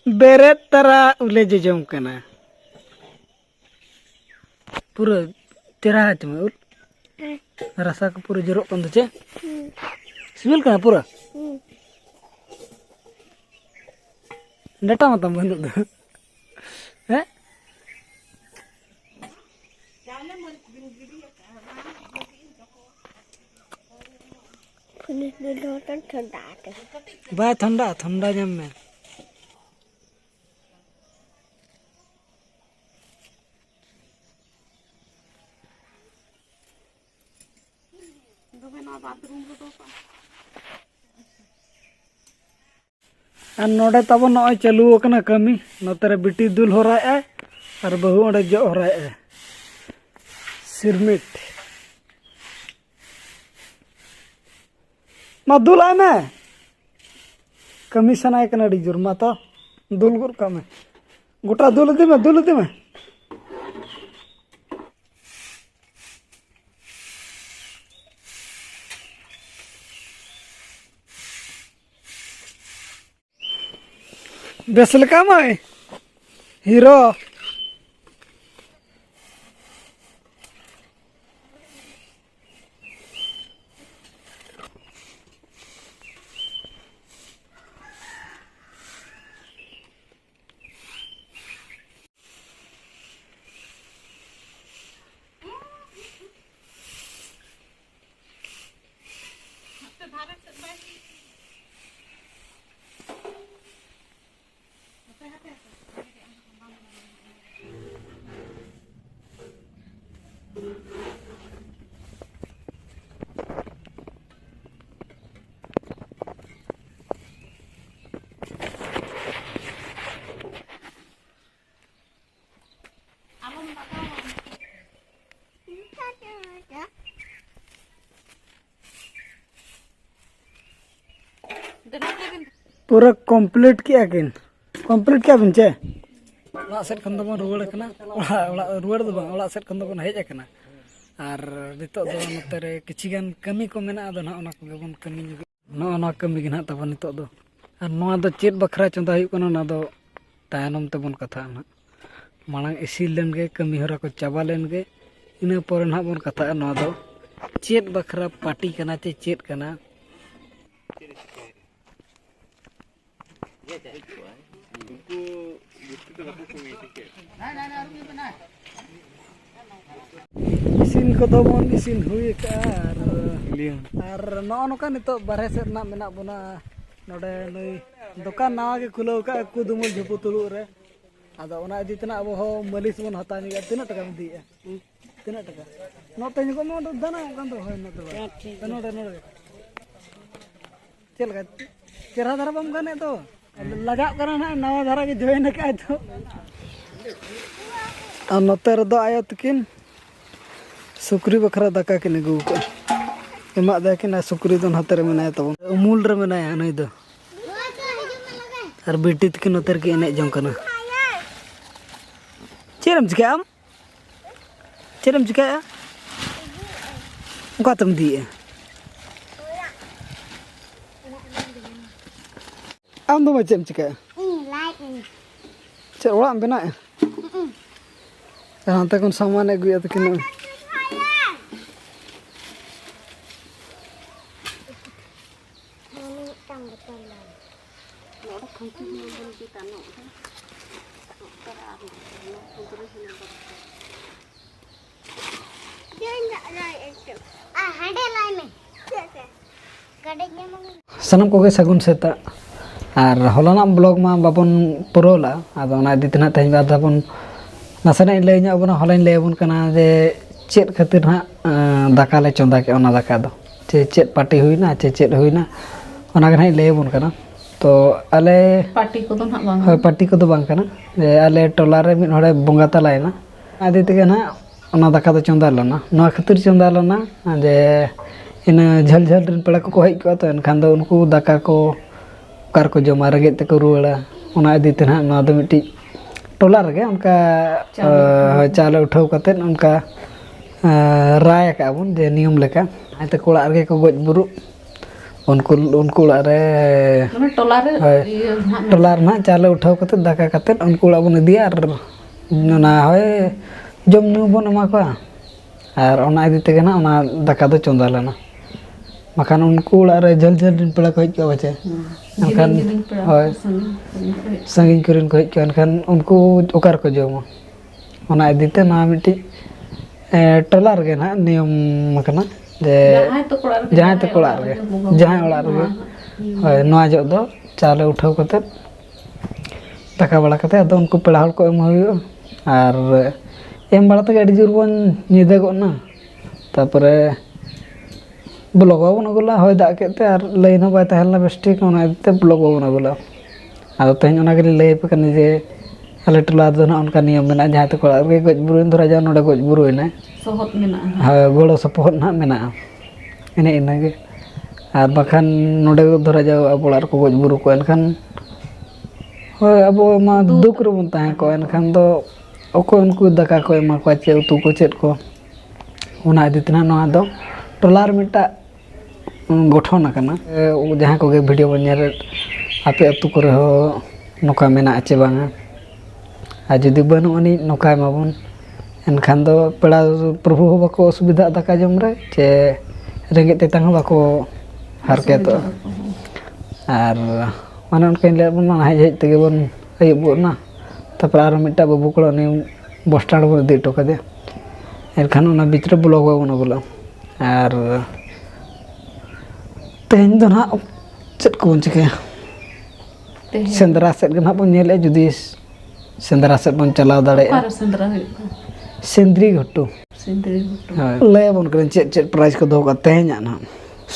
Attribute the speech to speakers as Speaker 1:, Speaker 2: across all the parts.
Speaker 1: बेरेत तारा उले जजम कना पूरा तेरा है तुम्हें उल रसा को पूरा जरूरत कौन तुझे सिविल कना पूरा नेटा मतम बंद दो हैं बाय ठंडा ठंडा जम में और नोडे तब नॉय चालू कना कमी नोतरे बिटी दुल हो रहा है और बहु ओडे जो हो रहा है सिरमिट मा दुल आय में कमी सनाय कना डी जुर्मा तो दुल गुर का में गोटा दुल दे में बेसल का में हीरो पूरा कंप्लीट किया किन कंप्लीट क्या बिनचे ओला सेट खन दबन रुवाड़ कना ओला रुवाड़ दो बांग ओला सेट खन दबन हेज कना और नितो दो नते रे किछि गान कमी को मेना दो ना ओना को गेबन कमी नो कमी गिना तबन नितो दो और नोआ दो चेत बखरा चंदा हुई कना ना दो तायनम तबन कथा ना मांग इसी लेन गे कमी हरा को चाबा लेन गे इना पर ना बन कथा नोआ दो चेत बखरा पार्टी कना चे चेत कना इसिन को दो बन इसिन हुई का और नौका नितो बारहे से ना मेना बना नोडे नई दुकान नवा के खुलो का कुदुमुल झुपु तुलु रे आदो ओना इदी तना अब हो मलिस बन हता नि तिना टका में दी तिना टका नोते को मो दना गन दो होय नोते नोडे चल का चेहरा धरा बम गने तो लगा करना ना नवा धारा के जोइन का तो और नोते रदो आयो तकिन सुक्री बखरा दाका के नगु का एमा दा के ना सुक्री दन हतर में ना तब अमूल रे में ना नई दो और बेटी तकिन नोतर के एने जम कना चेरम चिका उका तुम दिए आम दो मचम चिका चे ओड़ा बेना हां तक सामान अगुया तकिन सनम को सगुन सेता और हलाना ब्लॉग मा बाबन पुरोला आदो ना इदी तना तेज बादा बन नासना लैना बन हलाइन लैबन कना जे चेत खातिर ना दाका ले चंदा के ओना दाका दो चेत पार्टी हुईना चेत हुईना ओना के लैबन कना तो आले पार्टी को तो ना बांग होय पार्टी को तो बांग कना जे आले टोला रे मिन हड़े बंगा तलायना आदि तके ना ओना दाका दो चंदा लना नो खातिर चंदा लना जे इन झल झल रिन पड़ा को हेज को तो एनखान दो उनको दाका को कार को जमा रगे ते को रुवाड़ा ओना इदी ते ना नो दो मिटी टोला रगे उनका चाले उठाव कते उनका राय का बन जे नियम लेका आते कोड़ा रगे को गज बुरु उनको उड़ा रे
Speaker 2: टोला रे
Speaker 1: टोला रे ना चाले उठाव कते दाका कते उनको उड़ा बन इदिया ना होय जम नु बन एमा को और ओना इदि तेगे ना ओना दाका दो चंदा लेना मखान उनको उड़ा रे जल जल दिन पेड़ा को हिज के बचे एनखान होय संगिन करिन को हिज के एनखान उनको ओकार को जमा ओना इदि ते ना मिटी टोला रे ना नियम मखना जे जहां तो कोड़ा रे जहां ओड़ा रे होय नवा जो दो चाले उठाव कते दाका बड़ा कते अदो उनको पेड़ा हड़ को एम हुयो और एम बड़ा तक अड़ी जोर बन निदे गो ना तापरे ब्लॉग बन अगुला होय दा केते और लाइन हो बाय तहलना बेस्टिक ओना इते ब्लॉग बन अगुला आदो तेन ओना गेली लई पे कने जे अले टोला दो ना उनका नियम मेना जहां तो कोड़ा रे गज बुरुन धरा जा नोडे गज बुरुइना
Speaker 2: सोहत मेना
Speaker 1: हाय गोड़ो सपोहत ना मेना एने इनागे और बखान नोडे धरा जा अबोलार को गज बुरु को एनखान होय अबो मा दुख रे बन ताहे को एनखान दो ओको उनको दाका को एमा को चे उतु को चेत को ओना इदितना नोआ दो टोलार मिटा गठन करना जहां को वीडियो बन नेर आपे अतु करे हो नोका मेना आचे बांगा आ जदि बनु अनि नोका माबन एनखान दो पेड़ा प्रभु हो बाको असुविधा दाका जम रे चे रेंगे तेतांग बाको हारके तो और माने उनके ले बन हाय हेज तेगे बन अयबो ना तापर आरो मिटा बाबू को नि बस स्टैंड बन दे टोका दे एनखान ओना बिचरे ब्लॉग बन बोला और तेन दो ना चट को बन चिके सेंद्रा सेट गना बन नेले जुदी सेंद्रा सेट बन चलाव दाड़े सेंद्री घट्टू ले बन करन चेट चेट प्राइस को दो का तेहना ना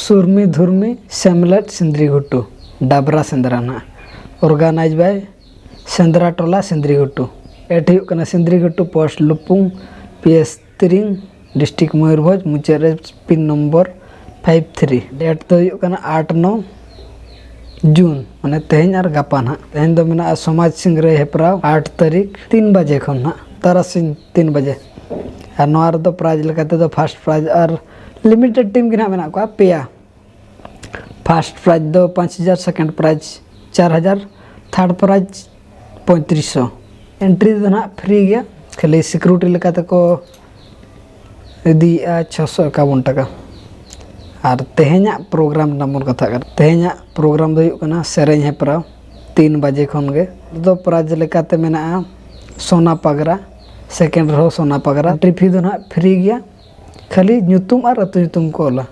Speaker 1: सुरमी धुरमी सेमलेट सेंद्री घट्टू डाबरा सेंद्रा ना ऑर्गेनाइज बाय सेंद्रा टोला सेंद्री घट्टू एठी कना सेंद्री घट्टू post Lupung PS 3 district Mayurbhanj मुचेरे पिन नंबर 53 डेट तो कना 8-9 जून माने तेहन और गापा ना तेहन दो मेना समाज सिंग्रह हेपराव 8 तारीख 3 बजे खन ना तारासिन 3 बजे और नोआर दो प्राइज लगाते दो फर्स्ट प्राइज और लिमिटेड टीम गिना मेना को पेया फर्स्ट प्राइज दो 5000 second prize 4000 third prize 3500 entry दो ना फ्री गया खाली सिक्योरिटी लगाते को यदि 651 टका और तेहना प्रोग्राम नंबर कथा कर तेहना प्रोग्राम दो कना सेरेंज हेपराव 3 बजे खन गे दो प्राइज लेकाते मेना सोना पगरा सेकंड रहो सोना पगरा ट्रिफी दो ना फ्री गया खाली नुतुम और अतु नुतुम कोला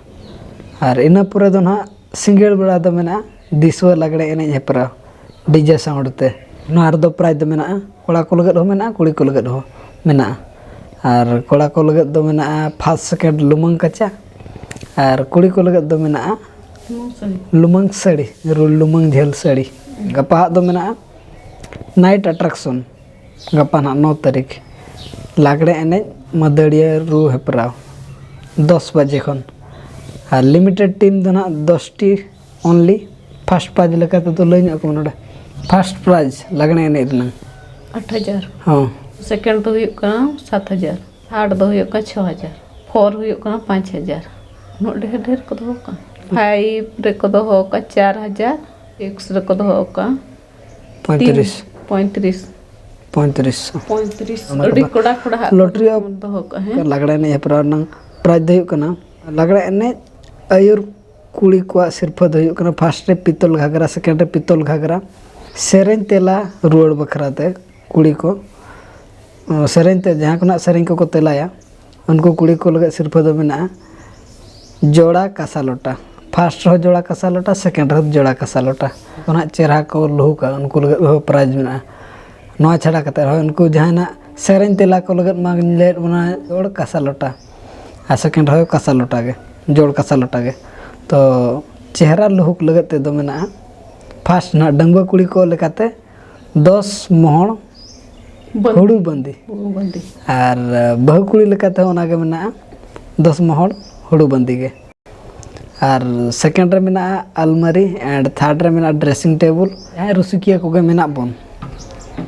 Speaker 1: और इना पुरे दो ना सिंगल बेड़ा दो मेना दिसवा लगड़े एने हेपराव डीजे साउंड ते नोआर दो प्राइज दो मेना कोड़ा को लगत हो मेना कुड़ी को लगत हो मेना और कोड़ा को लगत दो मेना फर्स्ट सेकंड लुमंग कचा और कुड़ी को लगत दो मेना लुमंग साड़ी लुमंग झेल साड़ी गपा दो मेना नाइट अट्रैक्शन गपा ना 9 तारीख लागड़े एने मदड़िया रू हेपराव 10 बजे खन और लिमिटेड टीम दो ना 10 टी ओनली फर्स्ट प्राइज लेकाते तो लई को नोडे फर्स्ट प्राइज लागड़े एने रना
Speaker 2: 8000
Speaker 1: हां
Speaker 2: सेकंड तो हुयो का 7000 थर्ड दो हुयो का 6000 फोर हुयो का 5000 नो ढेर को दो का 5 रे को दो का 4000 6 रे को दो का 35 अड़ी कोड़ा कोड़ा
Speaker 1: लॉटरी ऑफ
Speaker 2: दो का है
Speaker 1: लागड़े ने हेपरा नंग प्राइज दो कना लागड़े एने आयुर कुड़ी को सिर्फ दो कना फर्स्ट रे पितल घागरा सेकंड रे पितल घागरा सेरेन तेला रोड बखराते कुड़ी को सेरेन ते जहां कोना सेरेन को तेलाया उनको कुड़ी को लगे सिर्फ दो मेना जोड़ा कासा लोटा फर्स्ट हो जोड़ा कासा लोटा सेकंड हो जोड़ा कासा लोटा कोना चेहरा को लहू का उनको लगे प्राइज मेना नवा छड़ा कते उनको जहां सेरेन तेला को लगे मांग ले बना जोड़ कासा लोटा आ सेकंड हो कासा लोटा के जोड़ कासा लोटा के तो चेहरा लहू लगे ते दो मेना फर्स्ट ना डंगवा कुड़ी को लेकाते 10 मोहर हुड़ू बंदी और बहु कुड़ी लेकाते ओनागे मेना 10 मोहर हुड़ू बंदी के और सेकंड रे मेना अलमारी एंड थर्ड रे मेना ड्रेसिंग टेबल जहां रुसिकिया को गे मेना बन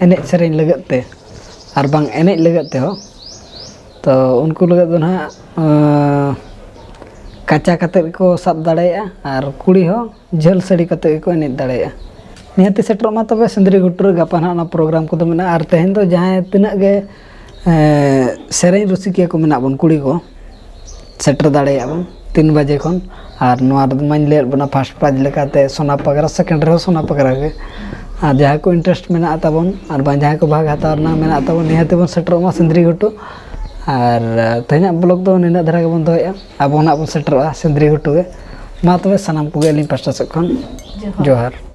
Speaker 1: एने सेरेन लगते और बांग एने लगते हो तो उनको लगत दो ना ᱠᱟᱪᱟ ᱠᱟᱛᱮᱫ ᱜᱮᱠᱚ ᱥᱟᱵ ᱫᱟᱲᱮᱭᱟᱜᱼᱟ ᱟᱨ ᱠᱩᱲᱤ ᱦᱚᱸ ᱡᱷᱟᱹᱞ ᱥᱟᱹᱲᱤ ᱠᱟᱛᱮᱫ ᱜᱮᱠᱚ ᱮᱱᱮᱡ ᱫᱟᱲᱮᱭᱟᱜᱼᱟ ᱱᱤᱦᱟᱹᱛᱤ ᱥᱮᱴᱮᱨᱚᱜ ᱢᱟ ᱛᱚᱵᱮ ᱥᱤᱸᱫᱽᱨᱤ ᱜᱷᱩᱴᱩ ᱨᱮ ᱜᱟᱯᱟ ᱱᱟᱦᱟᱜ ᱚᱱᱟ ᱯᱨᱳᱜᱨᱟᱢ ᱠᱚᱫᱚ ᱢᱮᱱᱟᱜᱼᱟ ᱟᱨ ᱛᱮᱦᱮᱧ ᱫᱚ ᱡᱟᱦᱟᱸᱭ ᱛᱤᱱᱟᱹᱜ ᱜᱮ ᱥᱮᱨᱮᱧ ᱨᱩᱥᱤᱠᱤᱭᱟᱹ ᱠᱚ ᱢᱮᱱᱟᱜ ᱵᱚᱱ ᱠᱩᱲᱤ ᱠᱚ ᱥᱮᱴᱮᱨ ᱫᱟᱲᱮᱭᱟᱜ ᱵᱚᱱ 3 ᱵᱟᱡᱮ ᱠᱷᱚᱱ ᱟᱨ ᱱᱚᱣᱟ ᱨᱮᱫᱚ ᱢᱟᱧ ᱞᱟᱹᱭᱟᱫ ᱵᱚᱱᱟ ᱯᱷᱟᱥᱴ ᱯᱨᱟइᱡᱽ ᱞᱮᱠᱟᱛᱮ ᱥᱳᱱᱟ ᱯᱟᱜᱽᱨᱟ ᱥᱮᱠᱮন্ড ᱨᱮᱦᱚᱸ ᱥᱳᱱᱟ ᱯᱟᱜᱽᱨᱟ ᱜᱮ ᱟᱨ ᱡᱟᱦᱟᱸᱭ ᱠᱚ ᱤᱱᱴᱟᱨᱮᱥᱴ ᱢᱮᱱᱟᱜ ᱛᱟᱵᱚᱱ ᱟᱨ ᱵᱟᱝ ᱡᱟᱦᱟᱸᱭ ᱠᱚ ᱵᱷᱟᱜᱽ ᱦᱟᱛᱟᱣ ᱨᱮᱱᱟᱜ ᱢᱮᱱᱟᱜ ᱛᱟᱵᱚᱱ ᱱᱤᱦᱟᱹᱛᱤ ᱵᱚᱱ ᱥᱮᱴᱮᱨᱚᱜ ᱢᱟ ᱥᱤᱸᱫᱽᱨᱤ ᱜᱷᱩᱴᱩ ᱟᱨ ᱛᱮᱦᱮᱧᱟᱜ ᱵᱞᱚᱜ ᱫᱚ ᱱᱤᱱᱟᱹᱜ ᱫᱷᱟᱨᱟ ᱜᱮᱵᱚᱱ ᱫᱚᱦᱚᱭᱮᱜᱼᱟ ᱟᱵᱚ ᱱᱟᱦᱟᱜ ᱵᱚᱱ ᱥᱮᱴᱮᱨᱚᱜᱼᱟ ᱥᱤᱸᱫᱽᱨᱤ ᱜᱷᱩᱴᱩ ᱜᱮ ᱢᱟ ᱛᱚᱵᱮ ᱥᱟᱱᱟᱢ ᱠᱚᱜᱮ ᱟᱹᱞᱤᱧ ᱯᱟᱥᱴᱟ ᱥᱮᱫ ᱠᱷᱚᱱ ᱡᱚᱦᱟᱨ